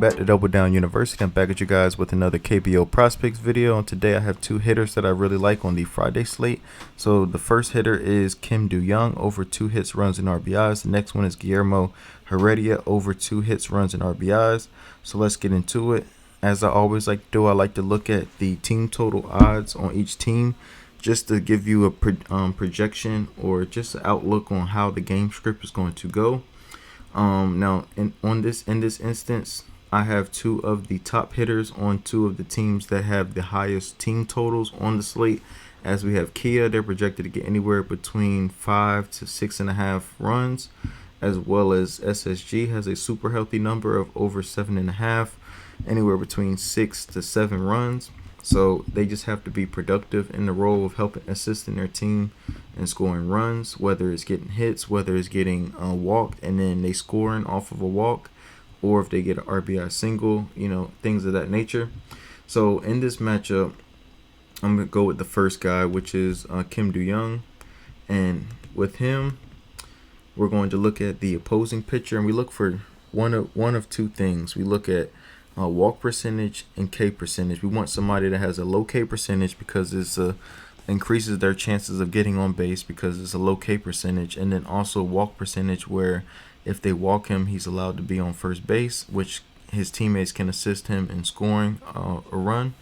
Welcome back to Double Down University. I'm back with you guys with another KBO PrizePicks video, and today I have two hitters that I really like on the Friday slate. So the first hitter is Kim Do-young, over 2 hits, runs, and RBIs. The next one is Guillermo Heredia, over 2 hits, runs, and RBIs. So let's get into it. As I always like to do, I like to look at the team total odds on each team, just to give you a projection or just an outlook on how the game script is going to go. Now in this instance, I have 2 of the top hitters on 2 of the teams that have the highest team totals on the slate. As we have Kia, they're projected to get anywhere between 5 to 6.5 runs, as well as SSG has a super healthy number of over 7.5, anywhere between 6 to 7 runs. So they just have to be productive in the role of helping assisting their team and scoring runs, whether it's getting hits, whether it's getting walked and then they scoring off of a walk, or if they get an RBI single, things of that nature. So in this matchup, I'm going to go with the first guy, which is Kim Do-young. And with him, we're going to look at the opposing pitcher, and we look for one of 2 things. We look at walk percentage and K percentage. We want somebody that has a low K percentage because it's increases their chances of getting on base because it's a low K percentage, and then also walk percentage where if they walk him, he's allowed to be on first base, which his teammates can assist him in scoring a run.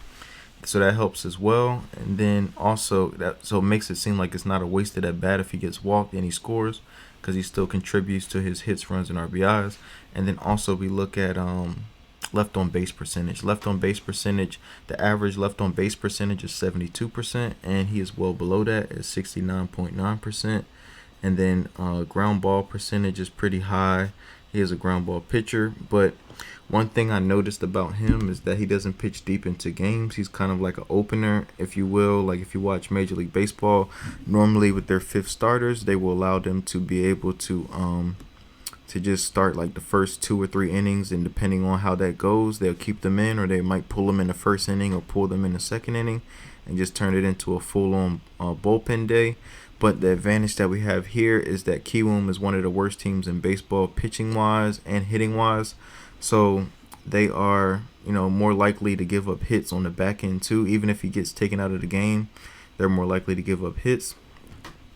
So that helps as well. And then also it makes it seem like it's not a wasted at bat if he gets walked and he scores, because he still contributes to his hits, runs, and RBIs. And then also we look at left on base percentage. Left on base percentage, the average left on base percentage is 72%, and he is well below that at 69.9%. And then ground ball percentage is pretty high. He is a ground ball pitcher, but one thing I noticed about him is that he doesn't pitch deep into games. He's kind of like an opener, if you will. Like if you watch Major League Baseball, normally with their 5th starters, they will allow them to be able to just start like the first 2 or 3 innings, and depending on how that goes, they'll keep them in, or they might pull them in the first inning or pull them in the second inning and just turn it into a full-on bullpen day. But the advantage that we have here is that Kiwoom is one of the worst teams in baseball, pitching-wise and hitting-wise. So they are, more likely to give up hits on the back end too. Even if he gets taken out of the game, they're more likely to give up hits.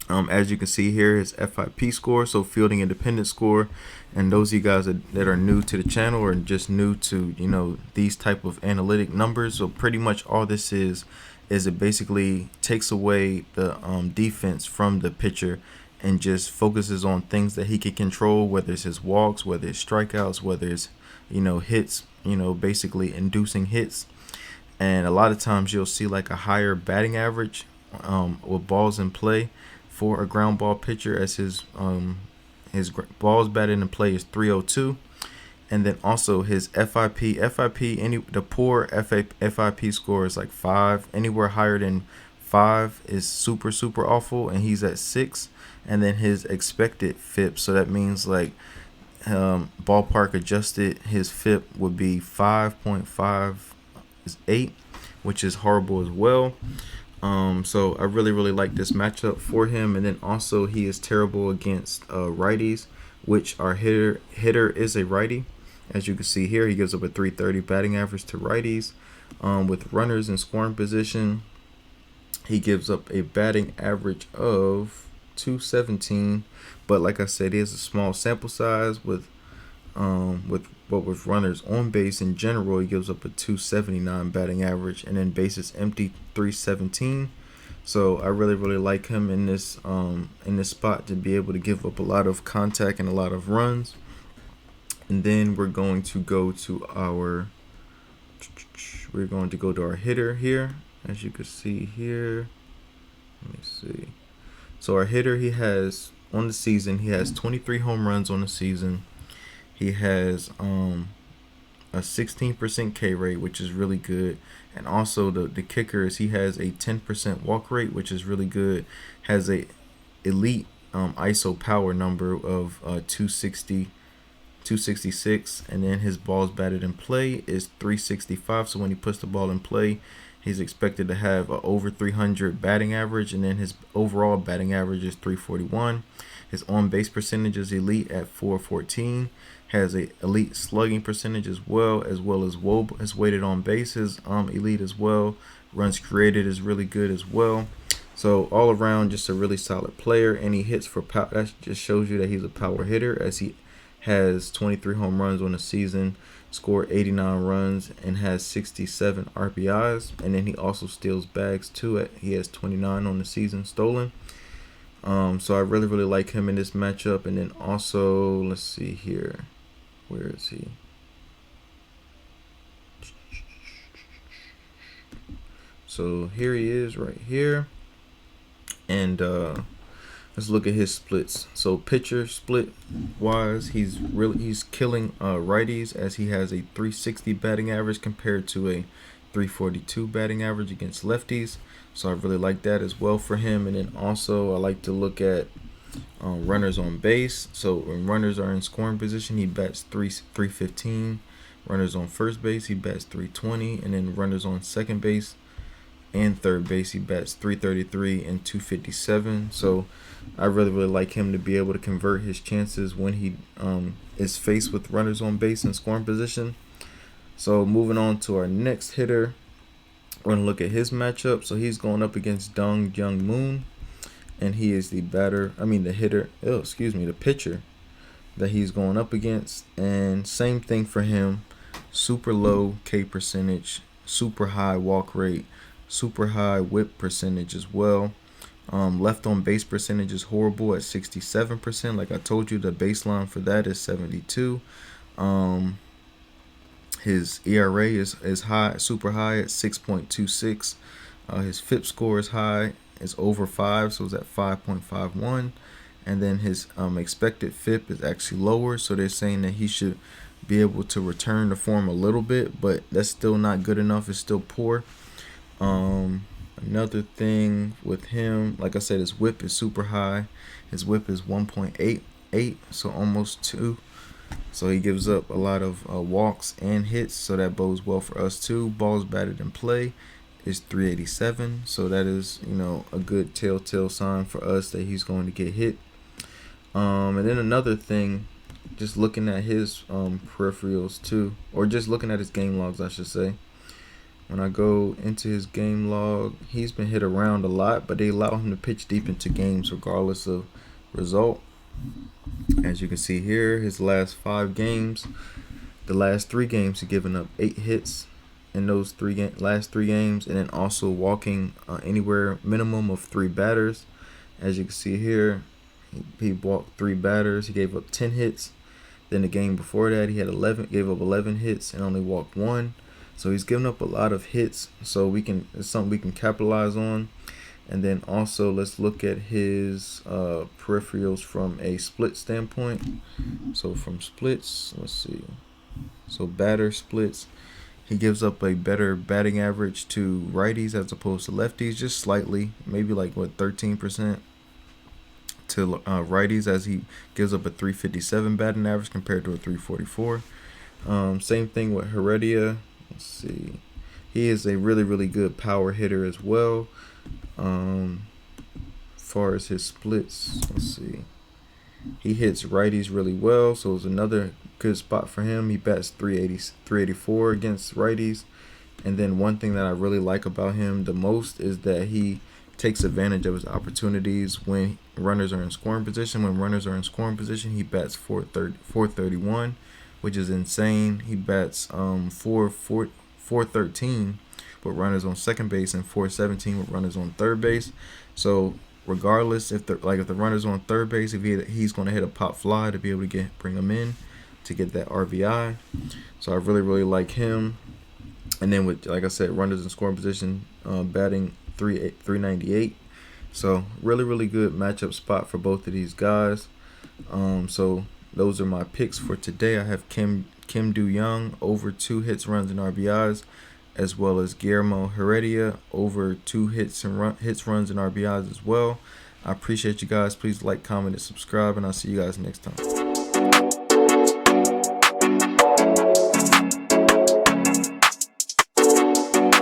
As you can see here, his FIP score, so fielding independent score, and those of you guys that are new to the channel or just new to these type of analytic numbers, so pretty much all this is it basically takes away the defense from the pitcher and just focuses on things that he can control, whether it's his walks, whether it's strikeouts, whether it's hits, basically inducing hits. And a lot of times you'll see like a higher batting average with balls in play for a ground ball pitcher, as his balls batted in play is 302, and then also his FIP the poor FIP score is like 5. Anywhere higher than 5 is super awful, and he's at 6. And then his expected FIP, so that means like ballpark adjusted, his FIP would be 5.58, which is horrible as well. So I really like this matchup for him. And then also he is terrible against righties, which our hitter is a righty. As you can see here, he gives up a 330 batting average to righties. With runners in scoring position, he gives up a batting average of 217. But like I said, it is a small sample size with runners on base in general, he gives up a 279 batting average, and then bases empty 317. So I really like him in this spot to be able to give up a lot of contact and a lot of runs. And then we're going to go to our hitter here, as you can see here. Let me see. So our hitter, he has 23 home runs on the season. He has a 16% K rate, which is really good. And also the kicker is he has a 10% walk rate, which is really good. Has a elite ISO power number of 266, and then his balls batted in play is 365. So when he puts the ball in play, he's expected to have a over 300 batting average, and then his overall batting average is 341. His on-base percentage is elite at 414. has a elite slugging percentage as well as WOBA is weighted on bases, elite as well. Runs created is really good as well. So all around, just a really solid player, and he hits for power. That just shows you that he's a power hitter, as he has 23 home runs on the season, scored 89 runs, and has 67 RBIs. And then he also steals bags too. He has 29 on the season stolen. So I really like him in this matchup. And then also, let's see here, where is he? So here he is right here. And let's look at his splits. So pitcher split wise, he's killing righties, as he has a 360 batting average compared to a 342 batting average against lefties. So I really like that as well for him. And then also I like to look at runners on base. So when runners are in scoring position, he bats 315. Runners on first base, he bats 320. And then runners on second base and third base, he bats 333 and 257. So I really like him to be able to convert his chances when he is faced with runners on base in scoring position. So moving on to our next hitter, we're gonna look at his matchup. So he's going up against Dong Jung Moon, and he is the pitcher that he's going up against. And same thing for him, super low K percentage, super high walk rate, super high whip percentage as well. Left on base percentage is horrible at 67%. Like I told you, the baseline for that is 72. His ERA is high, super high at 6.26. His FIP score is high, it's over 5, so it's at 5.51. And then his expected FIP is actually lower, so they're saying that he should be able to return to form a little bit, but that's still not good enough. It's still poor. Another thing with him, like I said, his whip is super high. His whip is 1.88, so almost 2. So he gives up a lot of walks and hits, so that bodes well for us too. Balls batted in play is 387, so that is, a good telltale sign for us that he's going to get hit. And then another thing, just looking at his peripherals too, or just looking at his game logs, I should say. When I go into his game log, he's been hit around a lot, but they allow him to pitch deep into games regardless of result. As you can see here, his last 5 games, the last 3 games, he's given up 8 hits in those last 3 games, and then also walking anywhere minimum of 3 batters. As you can see here, he walked 3 batters. He gave up 10 hits. Then the game before that, he had gave up 11 hits and only walked 1. So he's given up a lot of hits, so it's something we can capitalize on. And then also let's look at his peripherals from a split standpoint. So from splits, let's see. So batter splits, he gives up a better batting average to righties as opposed to lefties, just slightly, maybe like 13% to righties, as he gives up a 357 batting average compared to a 344. Same thing with Heredia. Let's see. He is a really good power hitter as well. As far as his splits, let's see. He hits righties really well, so it's another good spot for him. He bats 384 against righties. And then one thing that I really like about him the most is that he takes advantage of his opportunities when runners are in scoring position. When runners are in scoring position, he bats 431, which is insane. He bats 413 with runners on second base and 417 with runners on third base. So regardless, if the runner's on third base, if he's going to hit a pop fly to be able to bring him in to get that RBI. So I really like him. And then with, like I said, runners in scoring position, batting 398. So really good matchup spot for both of these guys. So those are my picks for today. I have Kim Do-young over 2 hits, runs, and RBIs, as well as Guillermo Heredia over 2 hits, runs, and RBIs as well. I appreciate you guys. Please like, comment, and subscribe, and I'll see you guys next time.